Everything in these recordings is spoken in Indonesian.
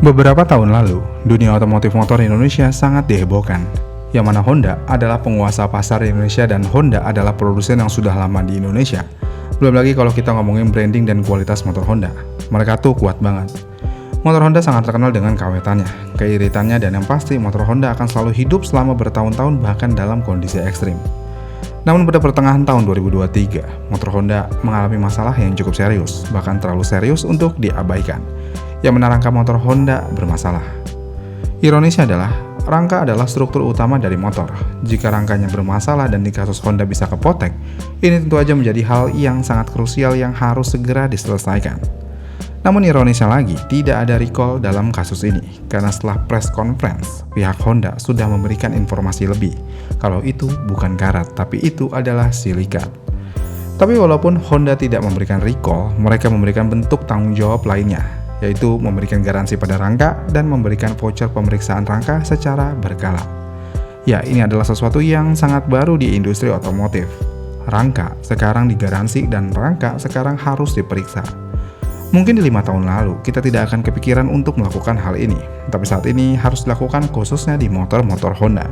Beberapa tahun lalu, dunia otomotif motor Indonesia sangat dihebohkan, yang mana Honda adalah penguasa pasar di Indonesia dan Honda adalah produsen yang sudah lama di Indonesia. Belum lagi kalau kita ngomongin branding dan kualitas motor Honda, mereka tuh kuat banget. Motor Honda sangat terkenal dengan keawetannya, keiritannya, dan yang pasti motor Honda akan selalu hidup selama bertahun-tahun bahkan dalam kondisi ekstrim. Namun pada pertengahan tahun 2023, motor Honda mengalami masalah yang cukup serius, bahkan terlalu serius untuk diabaikan, yang mana rangka motor Honda bermasalah. Ironisnya adalah, rangka adalah struktur utama dari motor. Jika rangkanya bermasalah dan di kasus Honda bisa kepotek, ini tentu aja menjadi hal yang sangat krusial yang harus segera diselesaikan. Namun ironisnya lagi, tidak ada recall dalam kasus ini, karena setelah press conference, pihak Honda sudah memberikan informasi lebih, kalau itu bukan karat, tapi itu adalah silikat. Tapi walaupun Honda tidak memberikan recall, mereka memberikan bentuk tanggung jawab lainnya, yaitu memberikan garansi pada rangka dan memberikan voucher pemeriksaan rangka secara berkala. Ya, ini adalah sesuatu yang sangat baru di industri otomotif. Rangka sekarang digaransi dan rangka sekarang harus diperiksa. Mungkin di 5 tahun lalu, kita tidak akan kepikiran untuk melakukan hal ini, tapi saat ini harus dilakukan khususnya di motor-motor Honda.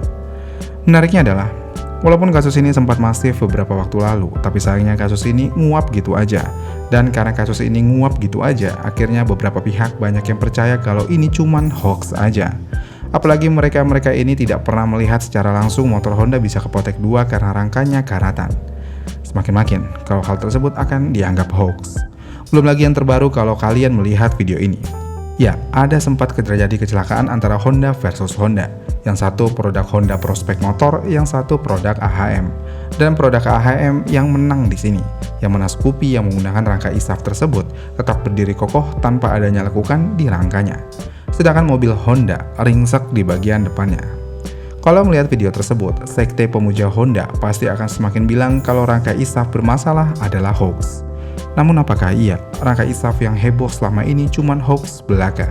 Menariknya adalah, walaupun kasus ini sempat masif beberapa waktu lalu, tapi sayangnya kasus ini nguap gitu aja. Dan karena kasus ini nguap gitu aja, akhirnya beberapa pihak banyak yang percaya kalau ini cuman hoax aja. Apalagi mereka ini tidak pernah melihat secara langsung motor Honda bisa kepotek 2 karena rangkanya karatan. Semakin makin, kalau hal tersebut akan dianggap hoax. Belum lagi yang terbaru kalau kalian melihat video ini. Ya, ada sempat terjadi kecelakaan antara Honda versus Honda. Yang satu produk Honda prospek motor, yang satu produk AHM. Dan produk AHM yang menang di sini. Yang mana Scoopy yang menggunakan rangka ISAF tersebut tetap berdiri kokoh tanpa adanya lekukan di rangkanya. Sedangkan mobil Honda ringsek di bagian depannya. Kalau melihat video tersebut, sekte pemuja Honda pasti akan semakin bilang kalau rangka ISAF bermasalah adalah hoax. Namun apakah iya, rangka ISAF yang heboh selama ini cuman hoax belaka?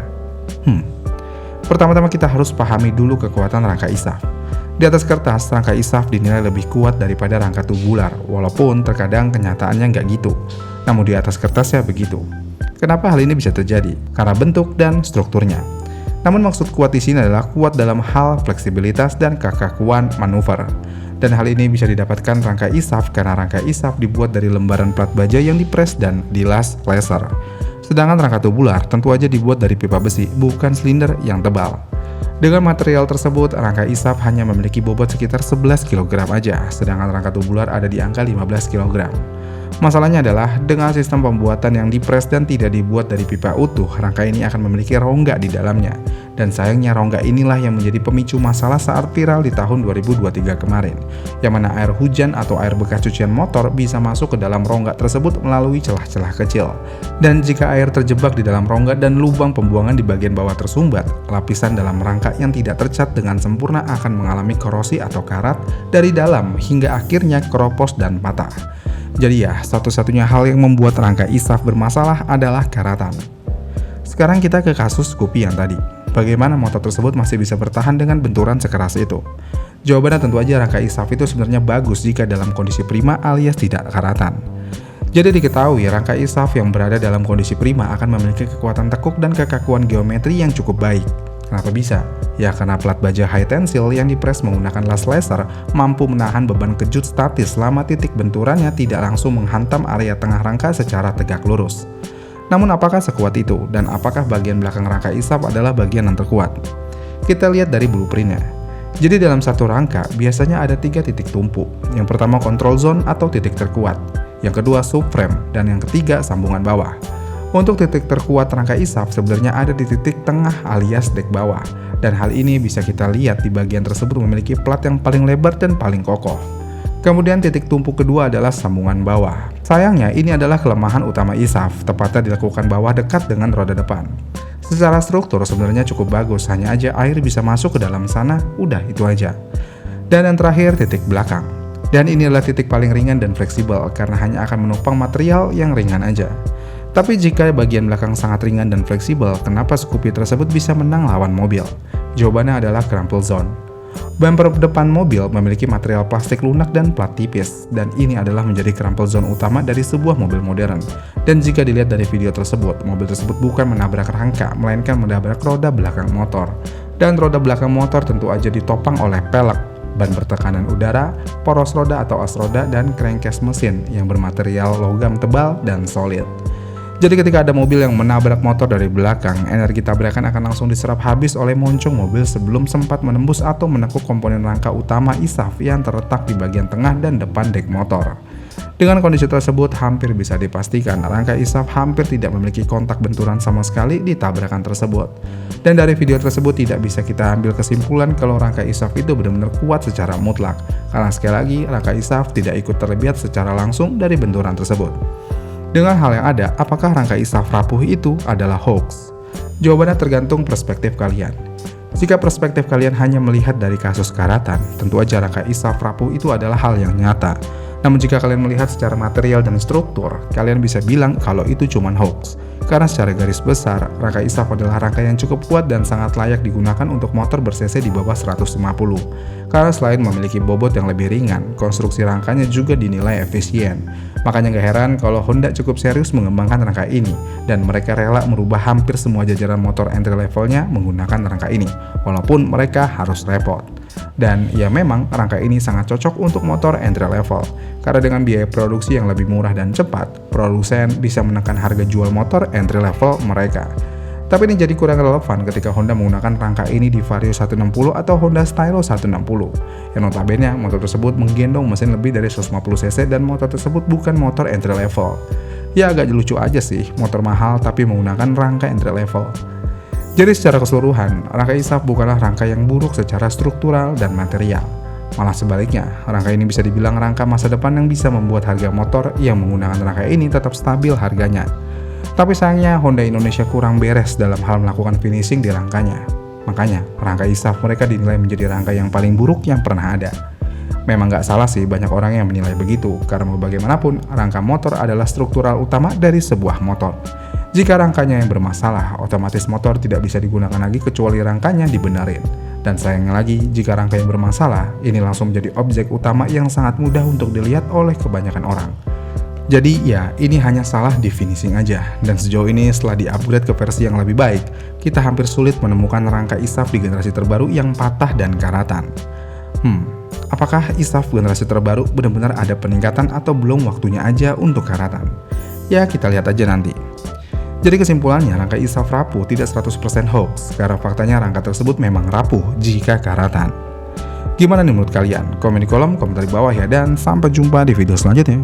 Pertama-tama kita harus pahami dulu kekuatan rangka ISAF. Di atas kertas, rangka ISAF dinilai lebih kuat daripada rangka tubular, walaupun terkadang kenyataannya nggak gitu. Namun di atas kertas ya begitu. Kenapa hal ini bisa terjadi? Karena bentuk dan strukturnya. Namun maksud kuat di sini adalah kuat dalam hal fleksibilitas dan kekakuan manuver. Dan hal ini bisa didapatkan rangka ISAF karena rangka ISAF dibuat dari lembaran plat baja yang dipres dan dilas laser. Sedangkan rangka tubular tentu aja dibuat dari pipa besi, bukan silinder yang tebal. Dengan material tersebut, rangka ISAF hanya memiliki bobot sekitar 11 kg aja, sedangkan rangka tubular ada di angka 15 kg. Masalahnya adalah, dengan sistem pembuatan yang dipres dan tidak dibuat dari pipa utuh, rangka ini akan memiliki rongga di dalamnya. Dan sayangnya rongga inilah yang menjadi pemicu masalah saat viral di tahun 2023 kemarin, yang mana air hujan atau air bekas cucian motor bisa masuk ke dalam rongga tersebut melalui celah-celah kecil. Dan jika air terjebak di dalam rongga dan lubang pembuangan di bagian bawah tersumbat, lapisan dalam rangka yang tidak tercat dengan sempurna akan mengalami korosi atau karat dari dalam hingga akhirnya keropos dan patah. Jadi ya, satu-satunya hal yang membuat rangka ISAF bermasalah adalah karatan. Sekarang kita ke kasus Scoopy yang tadi. Bagaimana motor tersebut masih bisa bertahan dengan benturan sekeras itu? Jawabannya tentu aja rangka ISAF itu sebenarnya bagus jika dalam kondisi prima alias tidak karatan. Jadi diketahui rangka ISAF yang berada dalam kondisi prima akan memiliki kekuatan tekuk dan kekakuan geometri yang cukup baik. Kenapa bisa? Ya karena plat baja high tensile yang dipres menggunakan las laser mampu menahan beban kejut statis selama titik benturannya tidak langsung menghantam area tengah rangka secara tegak lurus. Namun apakah sekuat itu? Dan apakah bagian belakang rangka ISAF adalah bagian yang terkuat? Kita lihat dari blueprintnya. Jadi dalam satu rangka biasanya ada 3 titik tumpu. Yang pertama control zone atau titik terkuat. Yang kedua subframe. Dan yang ketiga sambungan bawah. Untuk titik terkuat rangka ISAF sebenarnya ada di titik tengah alias dek bawah. Dan hal ini bisa kita lihat di bagian tersebut memiliki plat yang paling lebar dan paling kokoh. Kemudian titik tumpu kedua adalah sambungan bawah. Sayangnya ini adalah kelemahan utama ISAF, tepatnya dilakukan bawah dekat dengan roda depan. Secara struktur sebenarnya cukup bagus, hanya aja air bisa masuk ke dalam sana, udah itu aja. Dan yang terakhir titik belakang. Dan ini adalah titik paling ringan dan fleksibel karena hanya akan menopang material yang ringan aja. Tapi jika bagian belakang sangat ringan dan fleksibel, kenapa Scoopy tersebut bisa menang lawan mobil? Jawabannya adalah crumple zone. Bumper depan mobil memiliki material plastik lunak dan plat tipis, dan ini adalah menjadi crumple zone utama dari sebuah mobil modern. Dan jika dilihat dari video tersebut, mobil tersebut bukan menabrak rangka, melainkan menabrak roda belakang motor. Dan roda belakang motor tentu aja ditopang oleh pelek, ban bertekanan udara, poros roda atau as roda, dan crankcase mesin yang bermaterial logam tebal dan solid. Jadi ketika ada mobil yang menabrak motor dari belakang, energi tabrakan akan langsung diserap habis oleh moncong mobil sebelum sempat menembus atau menekuk komponen rangka utama ISAF yang terletak di bagian tengah dan depan dek motor. Dengan kondisi tersebut, hampir bisa dipastikan rangka ISAF hampir tidak memiliki kontak benturan sama sekali di tabrakan tersebut. Dan dari video tersebut tidak bisa kita ambil kesimpulan kalau rangka ISAF itu benar-benar kuat secara mutlak, karena sekali lagi rangka ISAF tidak ikut terlihat secara langsung dari benturan tersebut. Dengan hal yang ada, apakah rangka ISAF rapuh itu adalah hoax? Jawabannya tergantung perspektif kalian. Jika perspektif kalian hanya melihat dari kasus karatan, tentu aja rangka ISAF rapuh itu adalah hal yang nyata. Namun jika kalian melihat secara material dan struktur, kalian bisa bilang kalau itu cuma hoax. Karena secara garis besar, rangka ISAF adalah rangka yang cukup kuat dan sangat layak digunakan untuk motor ber-cc di bawah 150. Karena selain memiliki bobot yang lebih ringan, konstruksi rangkanya juga dinilai efisien. Makanya gak heran kalau Honda cukup serius mengembangkan rangka ini, dan mereka rela merubah hampir semua jajaran motor entry levelnya menggunakan rangka ini, walaupun mereka harus repot. Dan ya memang rangka ini sangat cocok untuk motor entry level, karena dengan biaya produksi yang lebih murah dan cepat, produsen bisa menekan harga jual motor entry level mereka. Tapi ini jadi kurang relevan ketika Honda menggunakan rangka ini di Vario 160 atau Honda Stylo 160. Yang notabene motor tersebut menggendong mesin lebih dari 150cc dan motor tersebut bukan motor entry level. Ya agak lucu aja sih, motor mahal tapi menggunakan rangka entry level. Jadi secara keseluruhan, rangka ISAF bukanlah rangka yang buruk secara struktural dan material. Malah sebaliknya, rangka ini bisa dibilang rangka masa depan yang bisa membuat harga motor yang menggunakan rangka ini tetap stabil harganya. Tapi sayangnya Honda Indonesia kurang beres dalam hal melakukan finishing di rangkanya. Makanya, rangka ISAF mereka dinilai menjadi rangka yang paling buruk yang pernah ada. Memang gak salah sih banyak orang yang menilai begitu, karena mau bagaimanapun, rangka motor adalah struktural utama dari sebuah motor. Jika rangkanya yang bermasalah, otomatis motor tidak bisa digunakan lagi kecuali rangkanya dibenerin. Dan sayangnya lagi, jika rangka yang bermasalah, ini langsung menjadi objek utama yang sangat mudah untuk dilihat oleh kebanyakan orang. Jadi ya, ini hanya salah di finishing aja. Dan sejauh ini setelah di-upgrade ke versi yang lebih baik, kita hampir sulit menemukan rangka ISAF di generasi terbaru yang patah dan karatan. Apakah ISAF generasi terbaru benar-benar ada peningkatan atau belum waktunya aja untuk karatan? Ya, kita lihat aja nanti. Jadi kesimpulannya, rangka ISAF rapuh tidak 100% hoax, karena faktanya rangka tersebut memang rapuh jika karatan. Gimana nih menurut kalian? Komen di kolom komentar di bawah ya, dan sampai jumpa di video selanjutnya.